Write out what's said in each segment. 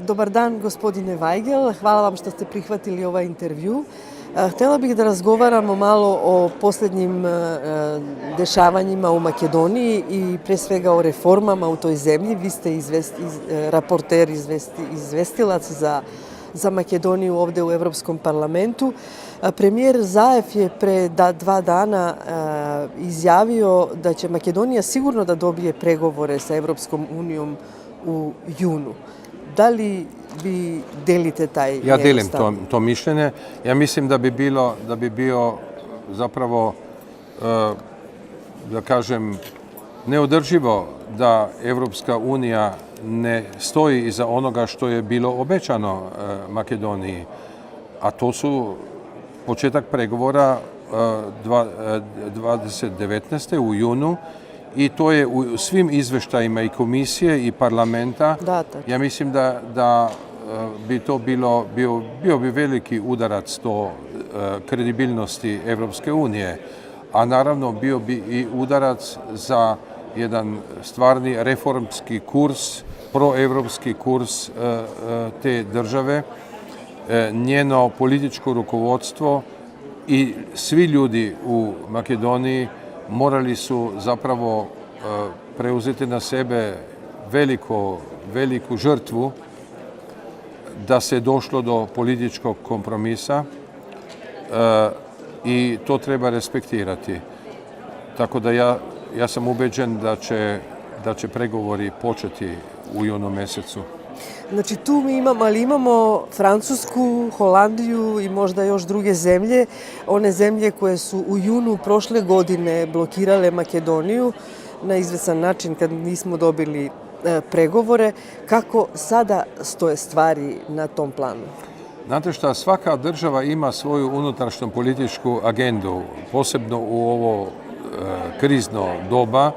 Dobar dan, gospodine Weigel. Hvala vam što ste prihvatili ovaj intervju. Htjela bih da razgovaramo malo o posljednjim dešavanjima u Makedoniji i pre svega o reformama u toj zemlji. Vi ste raporter, izvestilac za Makedoniju ovdje u Evropskom parlamentu. Premijer Zaev je pre 2 dana izjavio da će Makedonija sigurno da dobije pregovore sa Evropskom unijom u junu. Da li vi delite taj njegov stav? Ja delim to mišljenje. Ja mislim da bi bio zapravo, da kažem, neodrživo da Evropska unija ne stoji iza onoga što je bilo obećano Makedoniji. A to su početak pregovora 2019. u junu. I to je u svim izveštajima i komisije i parlamenta. Ja mislim da bi to bio bi veliki udarac to kredibilnosti Evropske unije, a naravno bio bi i udarac za jedan stvarni reformski kurs, proevropski kurs te države, njeno političko rukovodstvo i svi ljudi u Makedoniji morali su zapravo preuzeti na sebe veliku žrtvu da se došlo do političkog kompromisa i to treba respektirati. Tako da ja sam ubeđen da će pregovori početi u junu mesecu. Znači tu mi imamo Francusku, Holandiju i možda još druge zemlje, one zemlje koje su u junu prošle godine blokirale Makedoniju na izvestan način kad nismo dobili pregovore. Kako sada stoje stvari na tom planu? Znate šta, svaka država ima svoju unutrašnju političku agendu, posebno u ovo krizno doba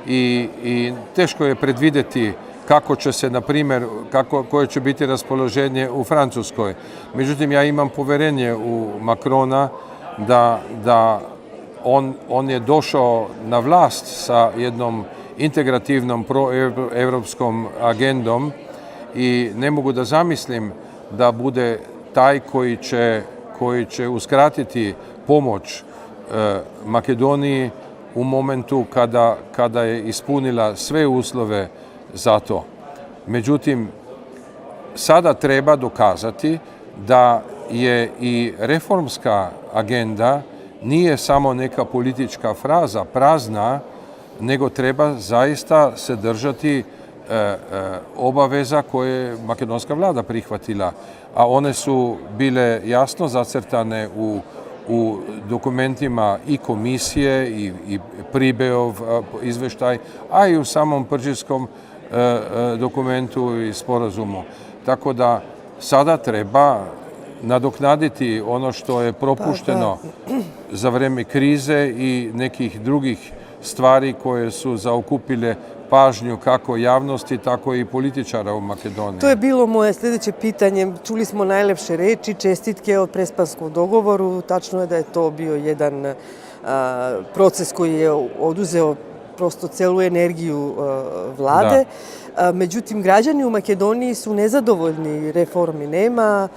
i teško je predvideti kako će se, na primjer, koje će biti raspoloženje u Francuskoj. Međutim, ja imam poverenje u Macrona da on je došao na vlast sa jednom integrativnom proevropskom agendom i ne mogu da zamislim da bude taj koji će uskratiti pomoć Makedoniji u momentu kada je ispunila sve uslove za to. Međutim, sada treba dokazati da je i reformska agenda nije samo neka politička fraza, prazna, nego treba zaista se držati obaveza koje je makedonska vlada prihvatila, a one su bile jasno zacrtane u dokumentima i komisije i Pribeov izveštaj, a i u samom pržijskom dokumentu i sporazumu. Tako da sada treba nadoknaditi ono što je propušteno za vreme krize i nekih drugih stvari koje su zaokupile pažnju kako javnosti, tako i političara u Makedoniji. To je bilo moje sljedeće pitanje. Čuli smo najlepše reči, čestitke o Prespanskom dogovoru. Tačno je da je to bio jedan proces koji je oduzeo prosto celu energiju vlade. Međutim, građani u Makedoniji su nezadovoljni, reformi nema,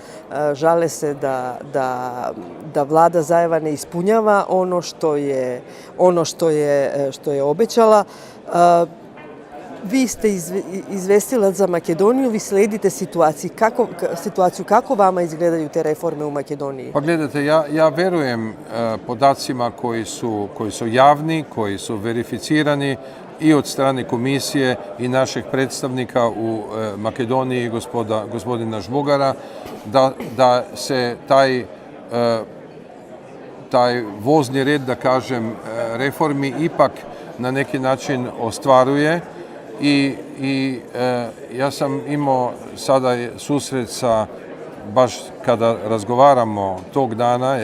žale se da vlada Zaeva ne ispunjava ono što je obećala. Vi ste izvestilac za Makedoniju, vi sledite situaciju. Kako vama izgledaju te reforme u Makedoniji? Pa gledajte, ja verujem podacima koji su javni, koji su verificirani i od strane komisije i naših predstavnika u Makedoniji, gospodina Žbogara, da se taj vozni red, da kažem, reformi ipak na neki način ostvaruje. I ja sam imao sada susret baš kada razgovaramo tog dana,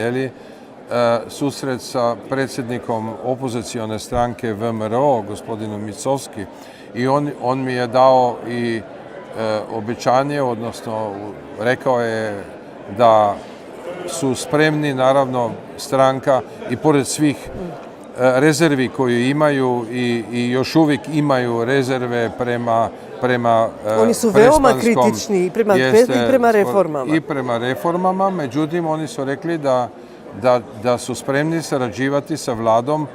susret sa predsjednikom opozicione stranke VMRO, gospodinom Micovski, i on mi je dao i obećanje, odnosno rekao je da su spremni, naravno, stranka i pored svih rezervi koju imaju i još uvijek imaju rezerve prema Oni su veoma kritični i prema reformama. I prema reformama, međutim oni su rekli da su spremni sarađivati sa vladom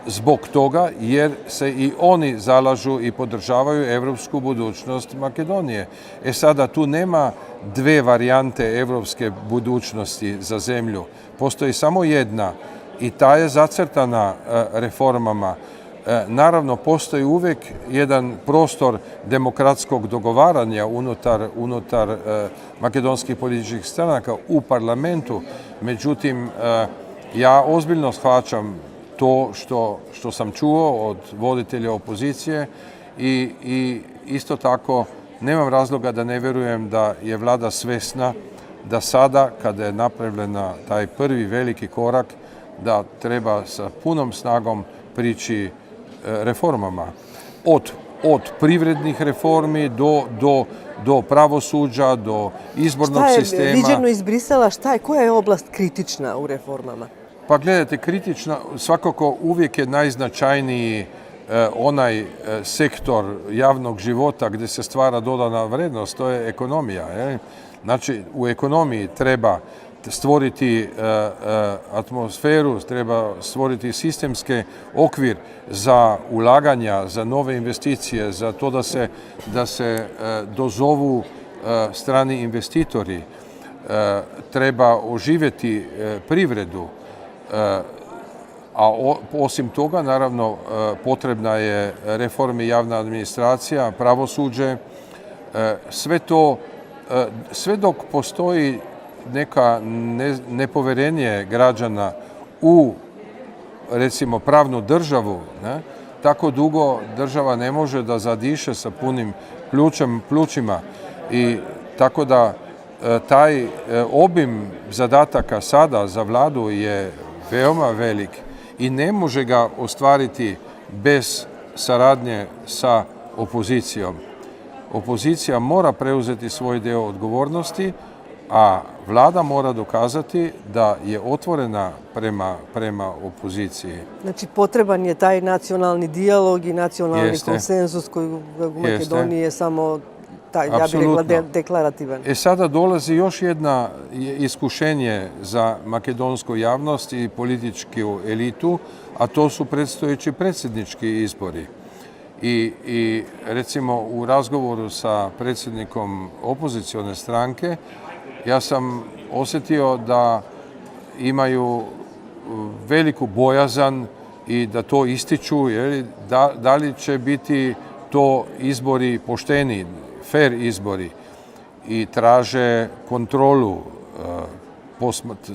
zbog toga jer se i oni zalažu i podržavaju evropsku budućnost Makedonije. Sada tu nema dve varijante evropske budućnosti za zemlju. Postoji samo jedna i ta je zacrtana reformama. Naravno, postoji uvijek jedan prostor demokratskog dogovaranja unutar makedonskih političkih stranaka u parlamentu. Međutim, ja ozbiljno shvaćam to što sam čuo od voditelja opozicije i isto tako nemam razloga da ne vjerujem da je vlada svesna da sada, kada je napravljena taj prvi veliki korak, da treba sa punom snagom prići reformama. Od privrednih reformi do pravosuđa, do izbornog sistema. Šta je viđeno iz Brisela, koja je oblast kritična u reformama? Pa gledajte, kritična, svakako uvijek je najznačajniji onaj sektor javnog života gdje se stvara dodana vrednost, to je ekonomija. Znači, u ekonomiji treba stvoriti atmosferu, treba stvoriti sistemski okvir za ulaganja, za nove investicije, za to da se dozovu strani investitori. Treba oživjeti privredu, a osim toga, naravno, potrebna je reforma javna administracija, pravosuđe, sve dok postoji neka nepoverenje građana u, recimo, pravnu državu, tako dugo država ne može da zadiše sa punim plućima i tako da taj obim zadataka sada za vladu je veoma velik i ne može ga ostvariti bez saradnje sa opozicijom. Opozicija mora preuzeti svoj deo odgovornosti, a vlada mora dokazati da je otvorena prema opoziciji. Znači, potreban je taj nacionalni dijalog i nacionalni konsenzus koji u Makedoniji je samo taj, ja bih rekla, deklarativan. Sada dolazi još jedno iskušenje za makedonsku javnost i političku elitu, a to su predstojeći predsjednički izbori. I recimo u razgovoru sa predsjednikom opozicione stranke ja sam osjetio da imaju veliku bojazan i da to ističu, da li će biti to izbori pošteni, fair izbori i traže kontrolu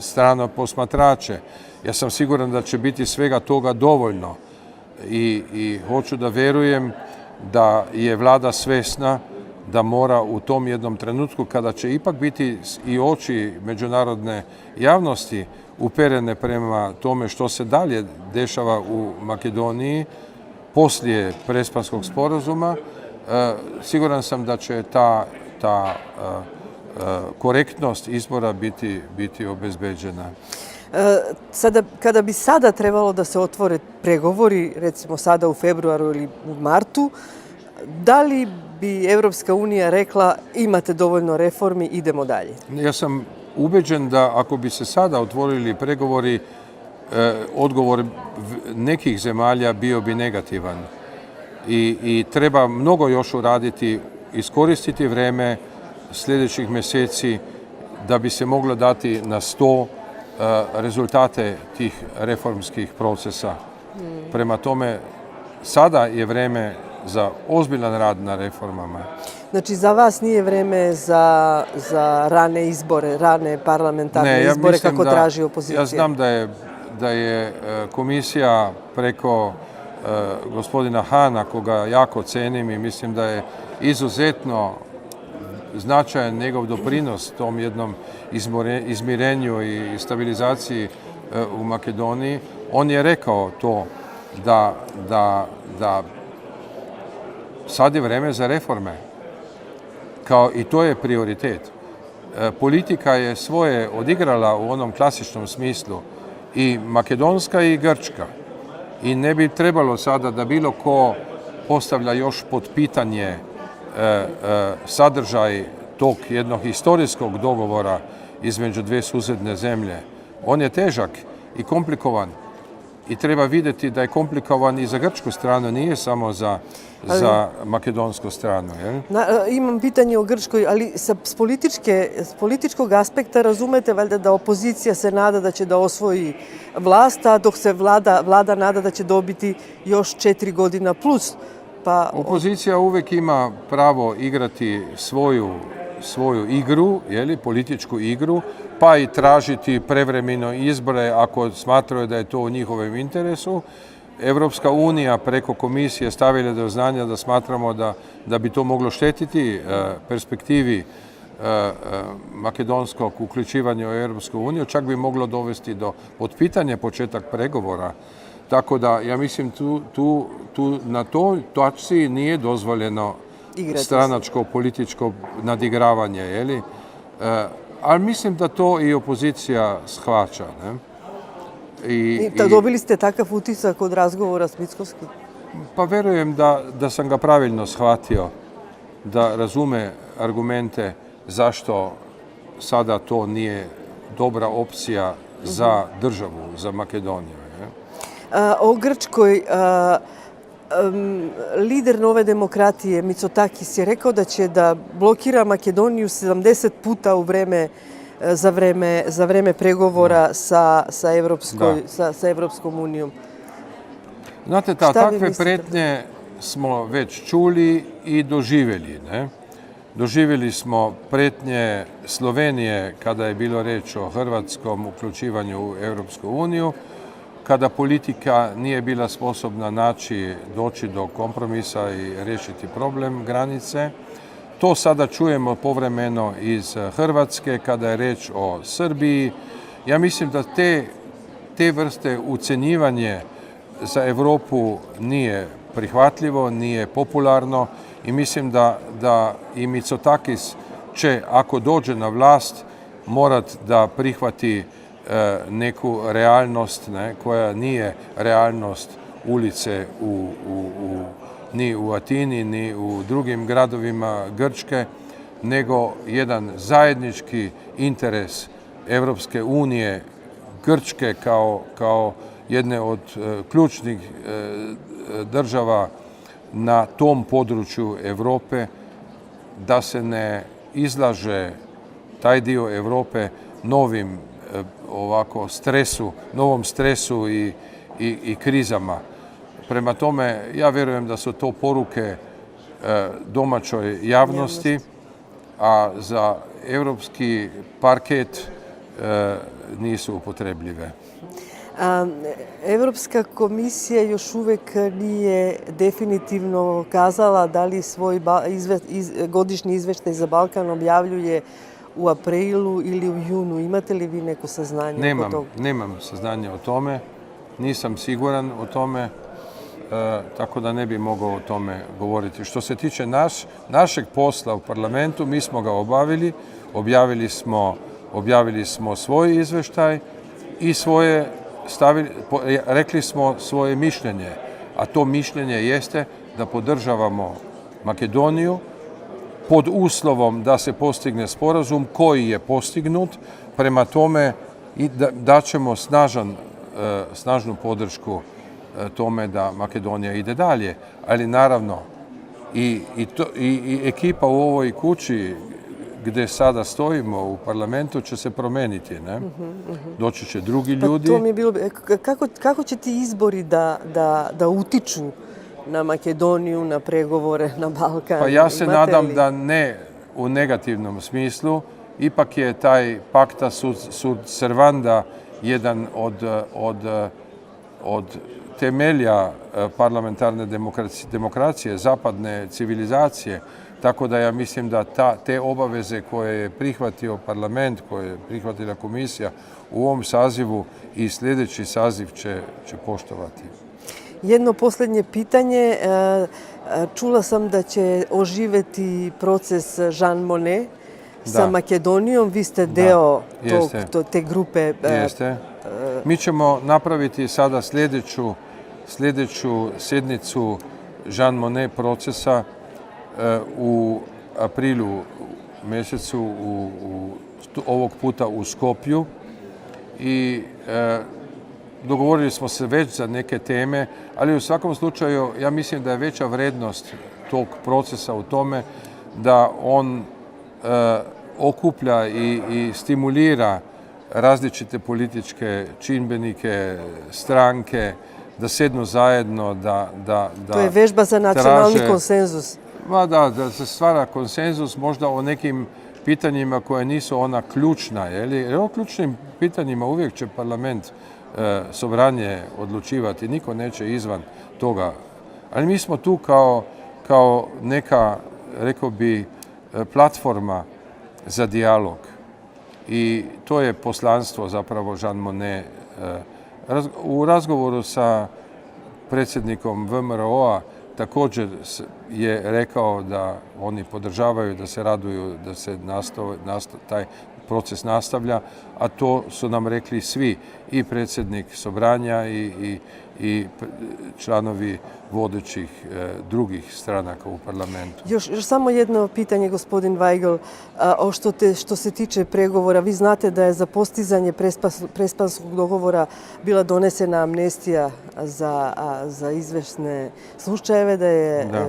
strana posmatrače. Ja sam siguran da će biti svega toga dovoljno i hoću da verujem da je vlada svesna da mora u tom jednom trenutku, kada će ipak biti i oči međunarodne javnosti uperene prema tome što se dalje dešava u Makedoniji poslije Prespanskog sporazuma, siguran sam da će ta korektnost izbora biti obezbeđena. Sada, kada bi sada trebalo da se otvore pregovori, recimo sada u februaru ili u martu, da li bi Evropska unija rekla imate dovoljno reformi, idemo dalje? Ja sam ubeđen da ako bi se sada otvorili pregovori, odgovor nekih zemalja bio bi negativan. I treba mnogo još uraditi, iskoristiti vreme sljedećih mjeseci da bi se moglo dati na sto rezultate tih reformskih procesa. Prema tome, sada je vreme za ozbiljan rad na reformama. Znači, za vas nije vreme za rane izbore, rane parlamentarne izbore, kako traži opozicija? Ja znam da je komisija preko gospodina Hana, koga jako cenim i mislim da je izuzetno značajan njegov doprinos tom jednom izmirenju i stabilizaciji u Makedoniji. On je rekao to da sad je vreme za reforme. I to je prioritet. Politika je svoje odigrala u onom klasičnom smislu i makedonska i grčka. I ne bi trebalo sada da bilo ko postavlja još pod pitanje sadržaj tog jednog historijskog dogovora između dvije susjedne zemlje. On je težak i komplikovan i treba vidjeti da je komplikovan i za grčku stranu, nije samo za makedonsku stranu. Imam pitanje o Grčkoj, ali s političkog aspekta razumete valjda da opozicija se nada da će da osvoji vlast, a dok se vlada nada da će dobiti još 4 godina plus. Opozicija uvijek ima pravo igrati svoju igru, političku igru, pa i tražiti prevremeno izbore ako smatraju da je to u njihovom interesu. Europska unija preko komisije stavila do znanja da smatramo da bi to moglo štetiti perspektivi makedonskog uključivanja u Europsku uniju, čak bi moglo dovesti do pitanja početak pregovora. Tako da, ja mislim, na toj točci nije dozvoljeno stranačko političko nadigravanje, ali mislim da to i opozicija shvaća. Dobili ste takav utisak od razgovora s Mickovskim? Pa verujem da sam ga pravilno shvatio, da razume argumente zašto sada to nije dobra opcija za državu, za Makedoniju. O Grčkoj, lider Nove demokratije Mitsotakis je rekao da će da blokira Makedoniju 70 puta za vreme pregovora sa Evropskom unijom. Znate, takve pretnje smo već čuli i doživjeli. Doživjeli smo pretnje Slovenije kada je bilo reč o hrvatskom uključivanju u Europsku uniju, kada politika nije bila sposobna doći do kompromisa i riješiti problem granice. To sada čujemo povremeno iz Hrvatske kada je reč o Srbiji. Ja mislim da te vrste ucjenjivanje za Europu nije prihvatljivo, nije popularno i mislim da i Mitsotakis će, ako dođe na vlast, morat da prihvati neku realnost koja nije realnost ulice ni u Atini, ni u drugim gradovima Grčke, nego jedan zajednički interes Evropske unije, Grčke kao jedne od ključnih država na tom području Europe, da se ne izlaže taj dio Europe novom stresu i krizama. Prema tome, ja vjerujem da su to poruke domaćoj javnosti, a za europski parket nisu upotrebljive. Evropska komisija još uvijek nije definitivno kazala da li svoj godišnji izvještaj za Balkan objavljuje u aprilu ili u junu. Imate li vi neko saznanje oko toga? Nemam saznanja o tome, nisam siguran o tome, tako da ne bi mogao o tome govoriti. Što se tiče našeg posla u parlamentu, mi smo ga obavili, objavili smo svoj izvještaj i rekli smo svoje mišljenje, a to mišljenje jeste da podržavamo Makedoniju pod uslovom da se postigne sporazum koji je postignut, prema tome daćemo snažnu podršku tome da Makedonija ide dalje. Ali naravno i ekipa u ovoj kući gdje sada stojimo u parlamentu će se promijeniti. Doći će drugi ljudi. To mi je bilo, kako će ti izbori da utiču na Makedoniju, na pregovore, na Balkan? Pa ja se nadam da ne u negativnom smislu. Ipak je taj pacta sud servanda jedan od temelja parlamentarne demokracije, zapadne civilizacije. Tako da ja mislim da te obaveze koje je prihvatio parlament, koje je prihvatila komisija u ovom sazivu i sljedeći saziv će poštovati. Jedno posljednje pitanje. Čula sam da će oživjeti proces Jean Monnet sa Makedonijom. Vi ste deo te grupe. Jeste. Mi ćemo napraviti sada sljedeću sljedeću sjednicu Jean Monnet procesa u aprilu mjesecu ovog puta u Skopju i dogovorili smo se već za neke teme, ali u svakom slučaju ja mislim da je veća vrednost tog procesa u tome da on okuplja i stimulira različite političke čimbenike, stranke, da sednu zajedno, da To je vežba za nacionalni konsenzus. Da se stvara konsenzus možda o nekim pitanjima koje nisu ona ključna. Jer o ključnim pitanjima uvijek će parlament sobranje odlučivati, niko neće izvan toga. Ali mi smo tu kao neka, rekao bi, platforma za dijalog. I to je poslanstvo zapravo Jean Monnet. U razgovoru sa predsjednikom VMRO-a također je rekao da oni podržavaju, da se raduju, da se taj proces nastavlja, a to su nam rekli svi, i predsjednik Sobranja i članovi vodećih drugih stranaka u parlamentu. Još samo jedno pitanje, gospodin Weigl. Što se tiče pregovora, vi znate da je za postizanje prespanskog dogovora bila donesena amnestija za izvesne slučajeve,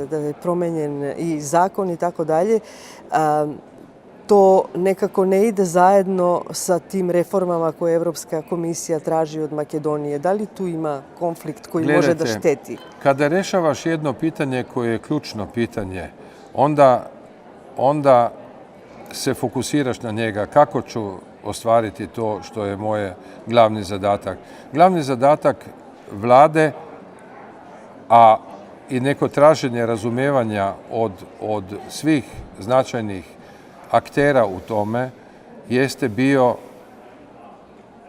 da je promenjen i zakon i tako dalje. To nekako ne ide zajedno sa tim reformama koje Europska komisija traži od Makedonije. Da li tu ima konflikt koji može da šteti? Kada rešavaš jedno pitanje koje je ključno pitanje, onda se fokusiraš na njega. Kako ću ostvariti to što je moje glavni zadatak? Glavni zadatak vlade, a i neko traženje razumijevanja od svih značajnih aktera u tome jeste bio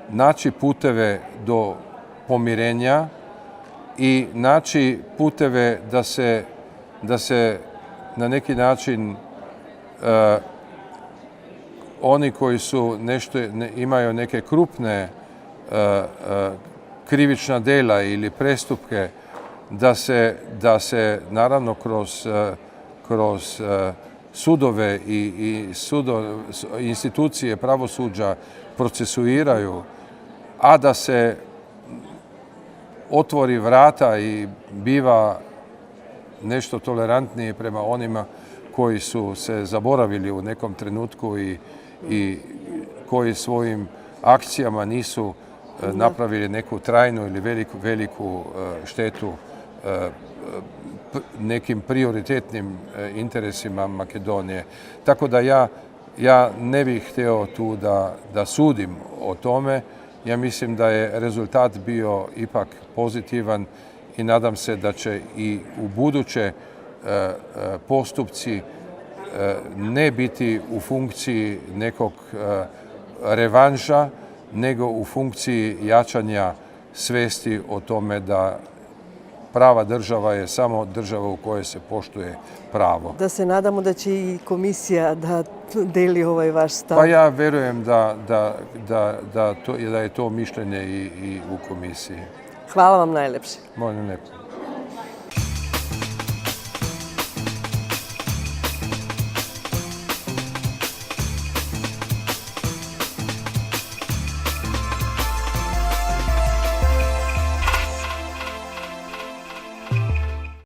naći puteve do pomirenja i naći puteve da se na neki način oni koji su imaju neke krupne krivična dela ili prestupke, da se naravno kroz sudove i institucije pravosuđa procesuiraju, a da se otvori vrata i biva nešto tolerantnije prema onima koji su se zaboravili u nekom trenutku i koji svojim akcijama nisu napravili neku trajnu ili veliku štetu nekim prioritetnim interesima Makedonije. Tako da ja ne bih htio tu da sudim o tome. Ja mislim da je rezultat bio ipak pozitivan i nadam se da će i u buduće postupci ne biti u funkciji nekog revanža, nego u funkciji jačanja svesti o tome da prava država je samo država u kojoj se poštuje pravo. Da se nadamo da će i komisija da deli ovaj vaš stav. Pa ja verujem da je to mišljenje i u komisiji. Hvala vam najlepše. Molim lijepo.